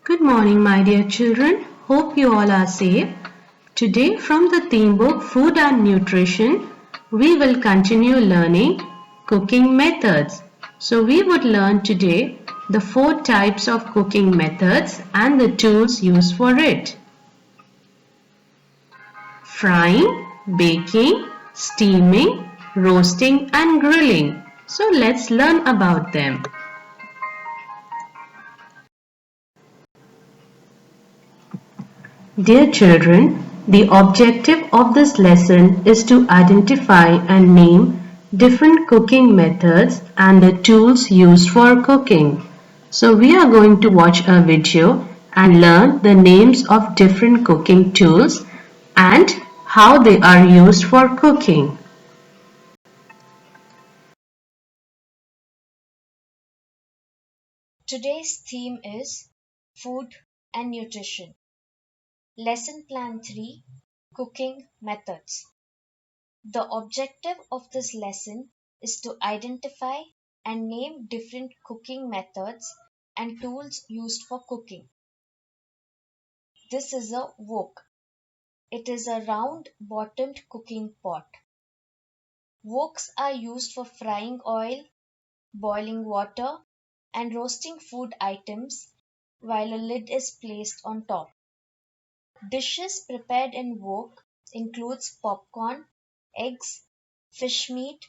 Good morning, my dear children. Hope you all are safe. Today, from the theme book Food and Nutrition, we will continue learning cooking methods. So, we would learn today the 4 types of cooking methods and the tools used for it: frying, baking, steaming, roasting, and grilling. So, let's learn about them. Dear children, the objective of this lesson is to identify and name different cooking methods and the tools used for cooking. So we are going to watch a video and learn the names of different cooking tools and how they are used for cooking. Today's theme is food and nutrition. Lesson Plan 3, Cooking Methods. The objective of this lesson is to identify and name different cooking methods and tools used for cooking. This is a wok. It is a round bottomed cooking pot. Woks are used for frying oil, boiling water, and roasting food items while a lid is placed on top. Dishes prepared in wok includes popcorn, eggs, fish meat,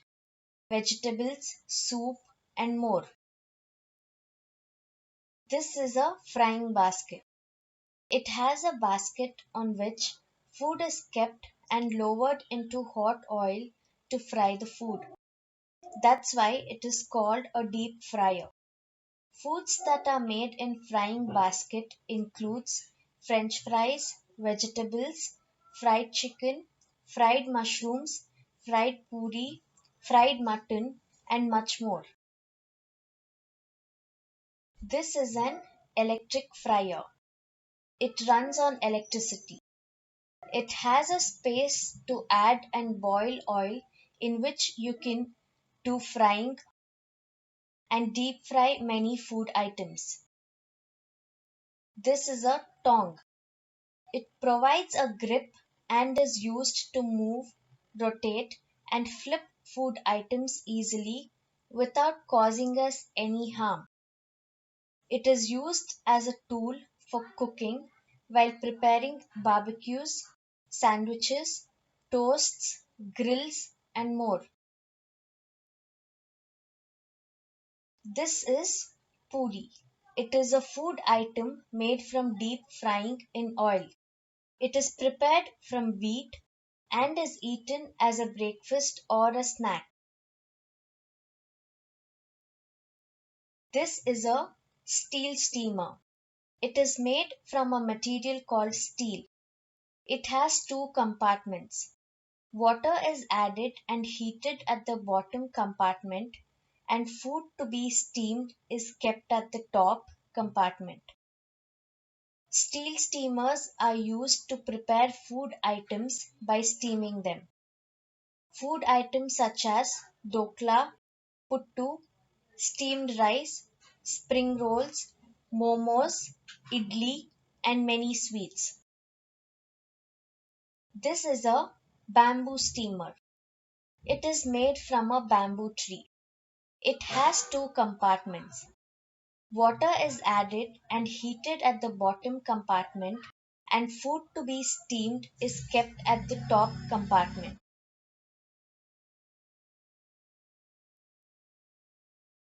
vegetables, soup, and more. This is a frying basket. It has a basket on which food is kept and lowered into hot oil to fry the food. That's why it is called a deep fryer. Foods that are made in frying basket includes french fries, vegetables, fried chicken, fried mushrooms, fried puri, fried mutton, and much more. This is an electric fryer. It runs on electricity. It has a space to add and boil oil in which you can do frying and deep fry many food items. This is a tong. It provides a grip and is used to move, rotate, and flip food items easily without causing us any harm. It is used as a tool for cooking while preparing barbecues, sandwiches, toasts, grills, and more. This is puri. It is a food item made from deep frying in oil. It is prepared from wheat and is eaten as a breakfast or a snack. This is a steel steamer. It is made from a material called steel. It has 2 compartments. Water is added and heated at the bottom compartment, and food to be steamed is kept at the top compartment. Steel steamers are used to prepare food items by steaming them. Food items such as dokla, puttu, steamed rice, spring rolls, momos, idli, and many sweets. This is a bamboo steamer. It is made from a bamboo tree. It has 2 compartments. Water is added and heated at the bottom compartment, and food to be steamed is kept at the top compartment.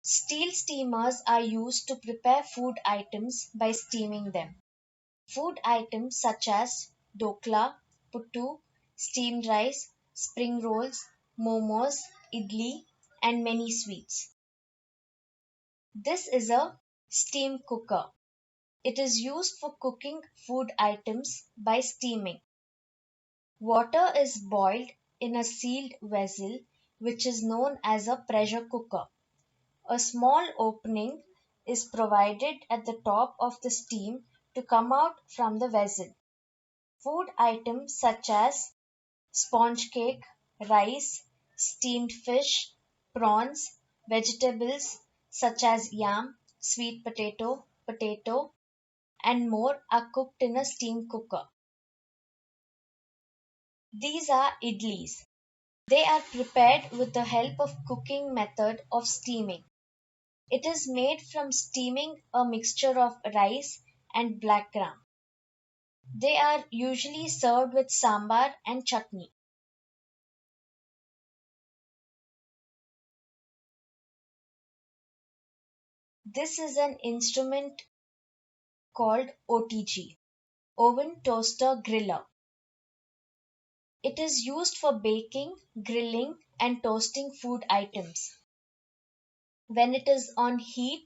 Steel steamers are used to prepare food items by steaming them. Food items such as dokla, puttu, steamed rice, spring rolls, momos, idli, and many sweets. This is a steam cooker. It is used for cooking food items by steaming. Water is boiled in a sealed vessel which is known as a pressure cooker. A small opening is provided at the top of the steam to come out from the vessel. Food items such as sponge cake, rice, steamed fish, prawns, vegetables such as yam, sweet potato, potato, and more are cooked in a steam cooker. These are idlis. They are prepared with the help of cooking method of steaming. It is made from steaming a mixture of rice and black gram. They are usually served with sambar and chutney. This is an instrument called OTG, oven toaster griller. It is used for baking, grilling, and toasting food items. When it is on heat,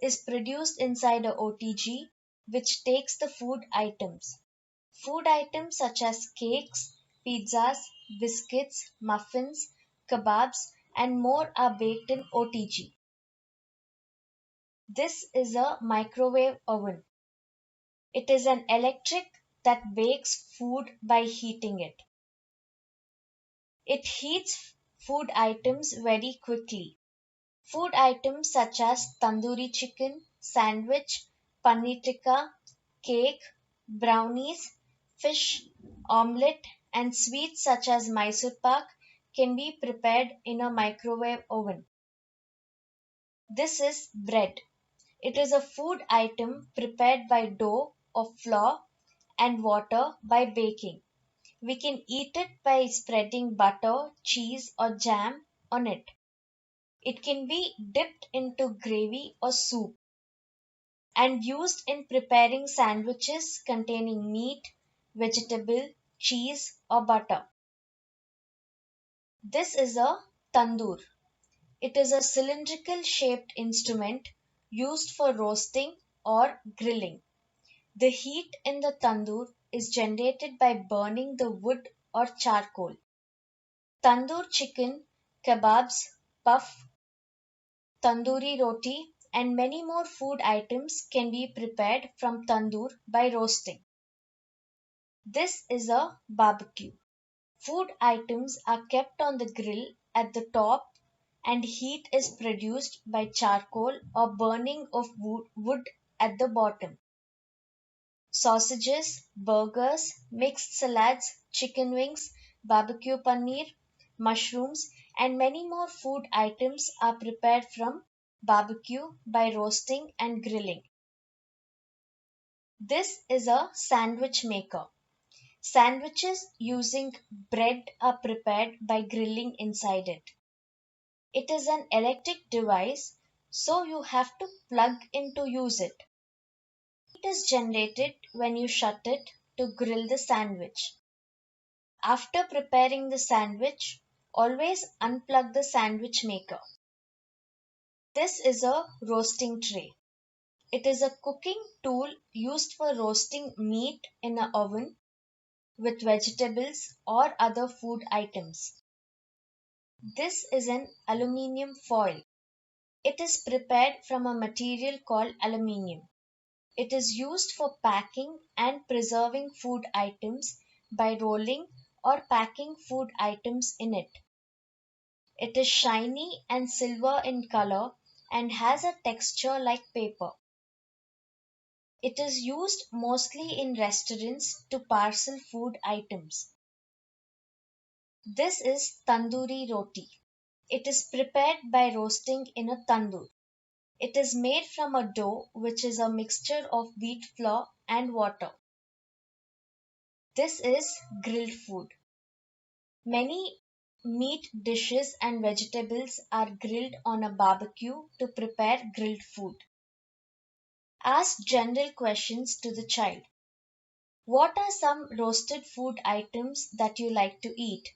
is produced inside a OTG which takes the food items. Food items such as cakes, pizzas, biscuits, muffins, kebabs, and more are baked in OTG. This is a microwave oven. It is an electric that bakes food by heating it. It heats food items very quickly. Food items such as tandoori chicken, sandwich, paneer tikka, cake, brownies, fish, omelette, and sweets such as Mysore pak can be prepared in a microwave oven. This is bread. It is a food item prepared by dough of flour and water by baking. We can eat it by spreading butter, cheese, or jam on it. It can be dipped into gravy or soup and used in preparing sandwiches containing meat, vegetable, cheese, or butter. This is a tandoor. It is a cylindrical shaped instrument used for roasting or grilling. The heat in the tandoor is generated by burning the wood or charcoal. Tandoor chicken, kebabs, puff, tandoori roti, and many more food items can be prepared from tandoor by roasting. This is a barbecue. Food items are kept on the grill at the top and heat is produced by charcoal or burning of wood at the bottom. Sausages, burgers, mixed salads, chicken wings, barbecue paneer, mushrooms, and many more food items are prepared from barbecue by roasting and grilling. This is a sandwich maker. Sandwiches using bread are prepared by grilling inside it. It is an electric device, so you have to plug in to use it. Heat is generated when you shut it to grill the sandwich. After preparing the sandwich, always unplug the sandwich maker. This is a roasting tray. It is a cooking tool used for roasting meat in an oven with vegetables or other food items. This is an aluminium foil. It is prepared from a material called aluminium. It is used for packing and preserving food items by rolling or packing food items in it. It is shiny and silver in color and has a texture like paper. It is used mostly in restaurants to parcel food items. This is tandoori roti. It is prepared by roasting in a tandoor. It is made from a dough which is a mixture of wheat flour and water. This is grilled food. Many meat dishes and vegetables are grilled on a barbecue to prepare grilled food. Ask general questions to the child. What are some roasted food items that you like to eat?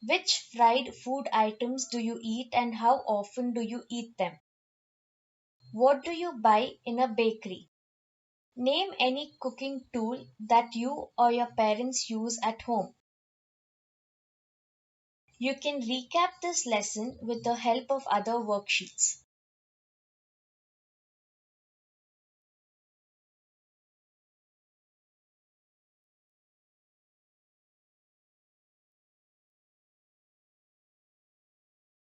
Which fried food items do you eat and how often do you eat them? What do you buy in a bakery? Name any cooking tool that you or your parents use at home. You can recap this lesson with the help of other worksheets.